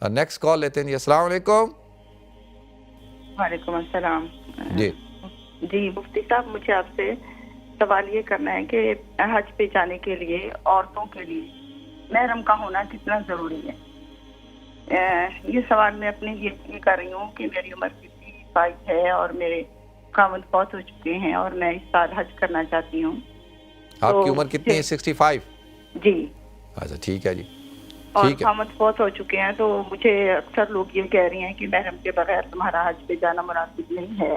Next call لیتے ہیں جی. السلام علیکم. وعلیکم السلام. جی جی مفتی صاحب، مجھے آپ سے سوال یہ کرنا ہے کہ حج پہ جانے کے لیے عورتوں کے لیے محرم کا ہونا کتنا ضروری ہے. یہ سوال میں اپنے لیے کر رہی ہوں کہ میری عمر 55 ہے اور میرے خاوند فوت ہو چکے ہیں اور میں اس سال حج کرنا چاہتی ہوں. آپ کی عمر کتنی ہے؟ 65. جی. اچھا ٹھیک ہے جی. اور ٹھیک ہے. خاوند فوت ہو چکے ہیں تو مجھے اکثر لوگ یہ کہہ رہی ہیں کہ محرم کے بغیر تمہارا حج پہ جانا مناسب نہیں ہے.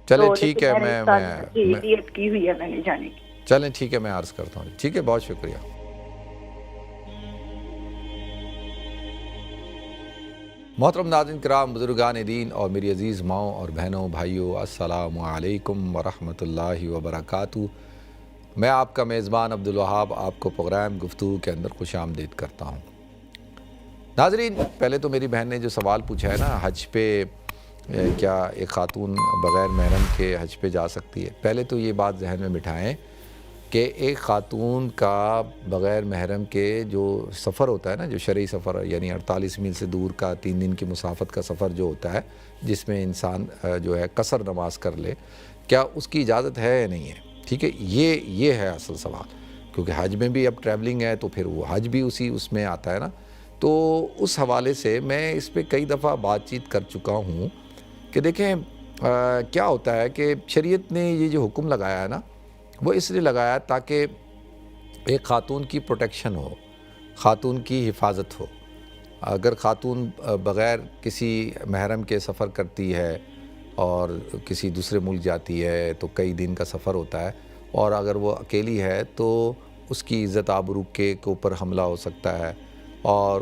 چلیں تو ٹھیک لیکن ہے. میں نے اس سال نیت کی ہوئی ہے میں نے جانے کی. چلیں ٹھیک ہے، میں عرض کرتا ہوں. ٹھیک ہے، بہت شکریہ. محترم ناظرین کرام، بزرگان دین اور میری عزیز ماؤں اور بہنوں بھائیوں، السلام علیکم ورحمۃ اللہ وبرکاتہ. میں آپ کا میزبان عبدالوہاب آپ کو پروگرام گفتگو کے اندر خوش آمدید کرتا ہوں. ناظرین، پہلے تو میری بہن نے جو سوال پوچھا ہے نا، حج پہ کیا ایک خاتون بغیر محرم کے حج پہ جا سکتی ہے، پہلے تو یہ بات ذہن میں بٹھائیں کہ ایک خاتون کا بغیر محرم کے جو سفر ہوتا ہے نا، جو شرعی سفر یعنی 48 میل سے دور کا 3 دن کی مسافت کا سفر جو ہوتا ہے، جس میں انسان جو ہے قصر نماز کر لے، کیا اس کی اجازت ہے یا نہیں ہے. ٹھیک ہے، یہ ہے اصل سوال. کیونکہ حج میں بھی اب ٹریولنگ ہے تو پھر وہ حج بھی اس میں آتا ہے نا. تو اس حوالے سے میں اس پہ کئی دفعہ بات چیت کر چکا ہوں کہ دیکھیں کیا ہوتا ہے کہ شریعت نے یہ جو حکم لگایا ہے نا، وہ اس لیے لگایا تاکہ ایک خاتون کی پروٹیکشن ہو، خاتون کی حفاظت ہو. اگر خاتون بغیر کسی محرم کے سفر کرتی ہے اور کسی دوسرے ملک جاتی ہے تو کئی دن کا سفر ہوتا ہے، اور اگر وہ اکیلی ہے تو اس کی عزت آبرو کے اوپر حملہ ہو سکتا ہے، اور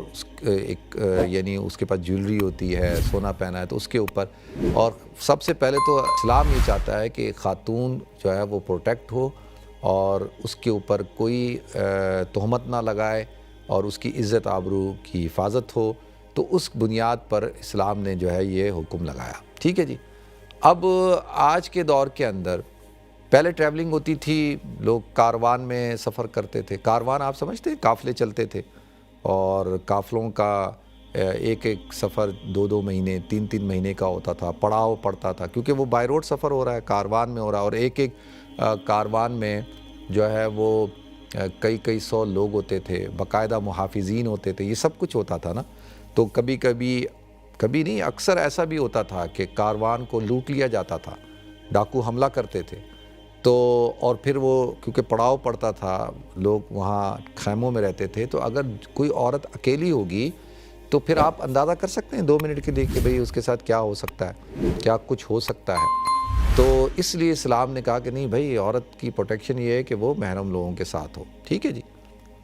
یعنی اس کے پاس جیولری ہوتی ہے، سونا پہنا ہے تو اس کے اوپر. اور سب سے پہلے تو اسلام یہ چاہتا ہے کہ خاتون جو ہے وہ پروٹیکٹ ہو اور اس کے اوپر کوئی تہمت نہ لگائے اور اس کی عزت آبرو کی حفاظت ہو. تو اس بنیاد پر اسلام نے جو ہے یہ حکم لگایا. ٹھیک ہے جی. اب آج کے دور کے اندر پہلے ٹریولنگ ہوتی تھی، لوگ کاروان میں سفر کرتے تھے. کاروان آپ سمجھتے ہیں، قافلے چلتے تھے، اور قافلوں کا ایک سفر 2 مہینے 3 مہینے کا ہوتا تھا، پڑاؤ پڑتا تھا، کیونکہ وہ بائی روڈ سفر ہو رہا ہے، کاروان میں ہو رہا ہے. اور ایک کاروان میں جو ہے وہ کئی 100 لوگ ہوتے تھے، باقاعدہ محافظین ہوتے تھے، یہ سب کچھ ہوتا تھا نا. تو کبھی نہیں، اکثر ایسا بھی ہوتا تھا کہ کاروان کو لوٹ لیا جاتا تھا، ڈاکو حملہ کرتے تھے. تو اور پھر وہ کیونکہ پڑاؤ پڑتا تھا، لوگ وہاں خیموں میں رہتے تھے، تو اگر کوئی عورت اکیلی ہوگی تو پھر آپ اندازہ کر سکتے ہیں 2 منٹ کے لیے کہ بھئی اس کے ساتھ کیا ہو سکتا ہے، کیا کچھ ہو سکتا ہے. تو اس لیے اسلام نے کہا کہ نہیں بھائی، عورت کی پروٹیکشن یہ ہے کہ وہ محرم لوگوں کے ساتھ ہو. ٹھیک ہے جی.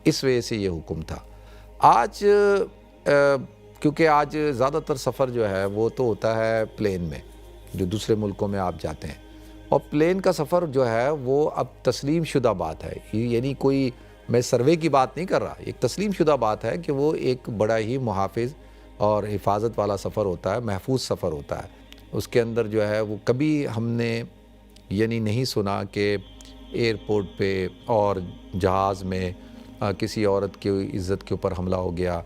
اس وجہ سے یہ حکم تھا. آج کیونکہ آج زیادہ تر سفر جو ہے وہ تو ہوتا ہے پلین میں، جو دوسرے ملکوں میں آپ جاتے ہیں، اور پلین کا سفر جو ہے وہ اب تسلیم شدہ بات ہے. یعنی کوئی میں سروے کی بات نہیں کر رہا، ایک تسلیم شدہ بات ہے کہ وہ ایک بڑا ہی محافظ اور حفاظت والا سفر ہوتا ہے، محفوظ سفر ہوتا ہے. اس کے اندر جو ہے وہ کبھی ہم نے یعنی نہیں سنا کہ ایئرپورٹ پہ اور جہاز میں کسی عورت کی عزت کے اوپر حملہ ہو گیا،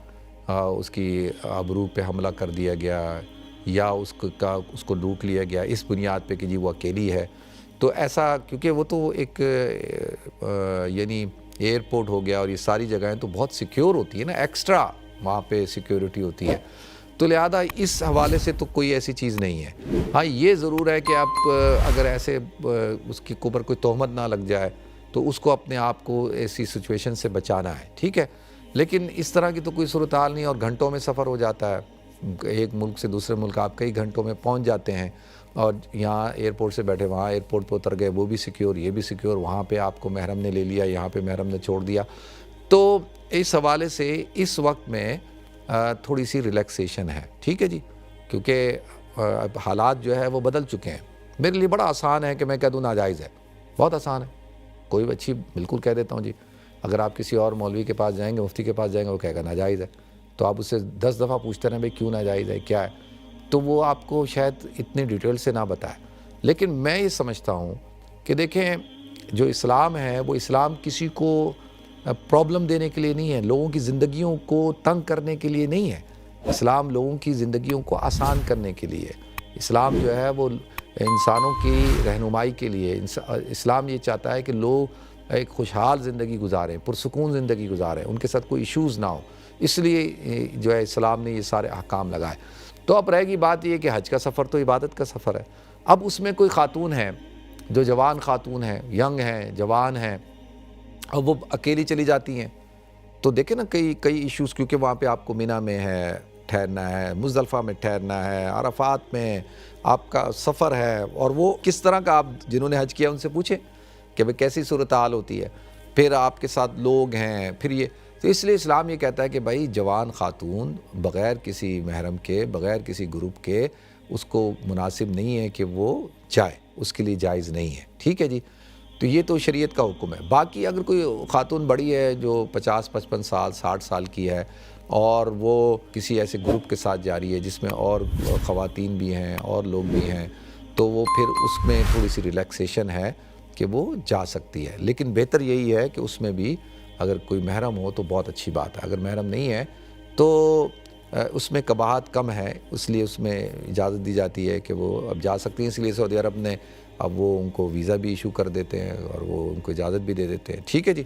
اس کی آبرو پہ حملہ کر دیا گیا، یا اس کو لوٹ لیا گیا اس بنیاد پہ کہ جی وہ اکیلی ہے. تو ایسا کیونکہ وہ تو ایک یعنی ایئرپورٹ ہو گیا اور یہ ساری جگہیں تو بہت سیکیور ہوتی ہے نا، ایکسٹرا وہاں پہ سیکیورٹی ہوتی ہے. تو لہذا اس حوالے سے تو کوئی ایسی چیز نہیں ہے. ہاں یہ ضرور ہے کہ آپ اگر ایسے اس کے اوپر کوئی تہمت نہ لگ جائے تو اس کو اپنے آپ کو ایسی سچویشن سے بچانا ہے. ٹھیک ہے. لیکن اس طرح کی تو کوئی صورتحال نہیں، اور گھنٹوں میں سفر ہو جاتا ہے. ایک ملک سے دوسرے ملک آپ کئی گھنٹوں میں پہنچ جاتے ہیں، اور یہاں ایئرپورٹ سے بیٹھے وہاں ایئرپورٹ پہ اتر گئے، وہ بھی سیکیور یہ بھی سیکیور، وہاں پہ آپ کو محرم نے لے لیا، یہاں پہ محرم نے چھوڑ دیا. تو اس حوالے سے اس وقت میں تھوڑی سی ریلیکسیشن ہے. ٹھیک ہے جی. کیونکہ حالات جو ہے وہ بدل چکے ہیں. میرے لیے بڑا آسان ہے کہ میں کہہ دوں ناجائز ہے، بہت آسان ہے. کوئی اچھی بالکل کہہ دیتا ہوں جی. اگر آپ کسی اور مولوی کے پاس جائیں گے، مفتی کے پاس جائیں گے، وہ کہے گا ناجائز ہے. تو آپ اس سے 10 دفعہ پوچھتے رہیں بھائی کیوں ناجائز ہے، کیا ہے، تو وہ آپ کو شاید اتنی ڈیٹیل سے نہ بتائے. لیکن میں یہ سمجھتا ہوں کہ دیکھیں جو اسلام ہے وہ اسلام کسی کو پرابلم دینے کے لیے نہیں ہے، لوگوں کی زندگیوں کو تنگ کرنے کے لیے نہیں ہے. اسلام لوگوں کی زندگیوں کو آسان کرنے کے لیے، اسلام جو ہے وہ انسانوں کی رہنمائی کے لیے، اسلام یہ چاہتا ہے کہ لوگ ایک خوشحال زندگی گزاریں، پرسکون زندگی گزاریں، ان کے ساتھ کوئی ایشوز نہ ہو، اس لیے جو ہے اسلام نے یہ سارے احکام لگائے۔ تو اب رہے گی بات یہ کہ حج کا سفر تو عبادت کا سفر ہے۔ اب اس میں کوئی خاتون ہے جو جوان خاتون ہیں، ینگ ہیں، جوان ہیں، اور وہ اکیلی چلی جاتی ہیں، تو دیکھیں نا کئی ایشوز، کیونکہ وہاں پہ آپ کو مینا میں ہے ٹھہرنا ہے، مزدلفہ میں ٹھہرنا ہے، عرفات میں آپ کا سفر ہے، اور وہ کس طرح کا، آپ جنہوں نے حج کیا ان سے پوچھیں کہ بھئی کیسی صورتحال ہوتی ہے، پھر آپ کے ساتھ لوگ ہیں، پھر یہ، تو اس لیے اسلام یہ کہتا ہے کہ بھائی جوان خاتون بغیر کسی محرم کے، بغیر کسی گروپ کے، اس کو مناسب نہیں ہے کہ وہ جائے، اس کے لیے جائز نہیں ہے، ٹھیک ہے جی۔ تو یہ تو شریعت کا حکم ہے۔ باقی اگر کوئی خاتون بڑی ہے جو 50-55 سال 60 سال کی ہے، اور وہ کسی ایسے گروپ کے ساتھ جا رہی ہے جس میں اور خواتین بھی ہیں اور لوگ بھی ہیں، تو وہ پھر اس میں تھوڑی سی ریلیکسیشن ہے کہ وہ جا سکتی ہے، لیکن بہتر یہی ہے کہ اس میں بھی اگر کوئی محرم ہو تو بہت اچھی بات ہے، اگر محرم نہیں ہے تو اس میں قباحت کم ہے، اس لیے اس میں اجازت دی جاتی ہے کہ وہ اب جا سکتی ہیں۔ اس لیے سعودی عرب نے اب وہ ان کو ویزا بھی ایشو کر دیتے ہیں اور وہ ان کو اجازت بھی دے دیتے ہیں، ٹھیک ہے جی۔